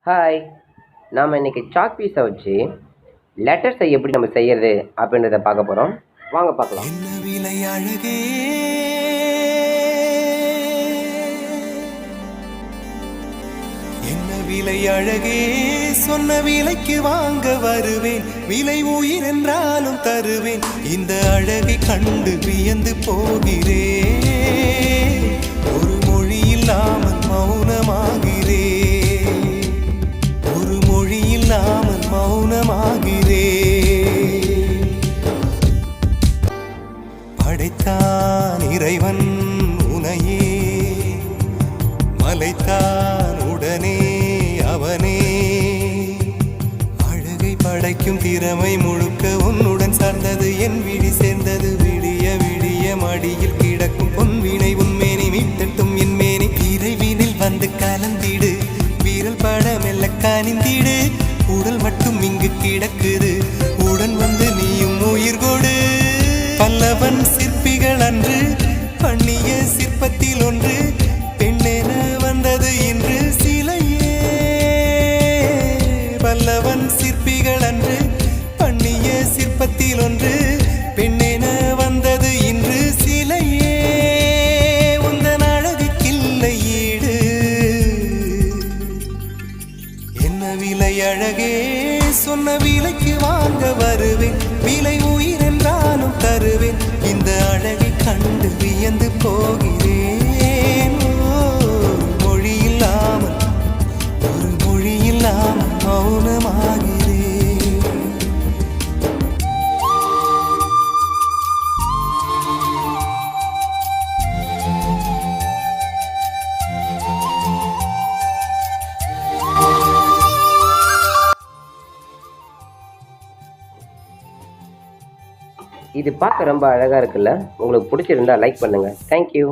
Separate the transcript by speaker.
Speaker 1: Hi! நாம இன்னைக்கு chalk பீஸை வச்சு லெட்டர்ஸை எப்படி நம்ம செய்யறது அப்படின்றத பார்க்க போறோம். வாங்க பார்க்கலாம்.
Speaker 2: என்ன விலை அழகே, என்ன விலை அழகே, சொன்ன விலைக்கு வாங்க வருவேன். விலை உயிர் என்றாலும் தருவேன். இந்த அழகை கண்டு வியந்து போகிறேன். ஒரு மொழி இல்லாமல் மௌனமாகிறேன். ஒரு மொழி இல்லாமல் மௌனமாகிறேன். படைத்தான் இறைவன் உனையே, மலைத்தான் உடனே அவனே. அழகை படைக்கும் திறமை முழுக்க உன்னுடன் சார்ந்தது. என் விழி சேர்ந்தது. விடிய விடிய மடியில் கிடக்கும் பொன்வினை உன்மேனி மீட்டட்டும் என் மேனி. இறைவினில் வந்து கலந்திடு, வீரல் பட மெல்ல கனிந்திடு. உடல் மட்டும் இங்கு கிடக்குது, உடன் வந்து நீயும் உயிர் கொடு. பல்லவன் சிற்பிகள் அன்று பண்ணிய சிற்பத்தில் ஒன்று, பெண்ணென வந்தது இன்று சிலையே. பல்லவன் சிற்பிகள் அன்று பண்ணிய சிற்பத்தில் ஒன்று, பெண்ணென வந்தது இன்று சிலையே. உந்தன் அழகுக்கில்லை ஈடு. என்ன விலை அழகே, சொன்ன விலைக்கு வாங்க வருவேன். விலை உயிர் என்றாலும் தருவேன். இந்த அழகை கண்டு வியந்து போகிறேன். மொழி இல்லாமல், ஒரு மொழி இல்லாமல் மௌனமாகிறேன்.
Speaker 1: இது பார்க்க ரொம்ப அழகா இருக்குல்ல? உங்களுக்கு பிடிச்சிருந்தா லைக் பண்ணுங்க. தேங்க்யூ.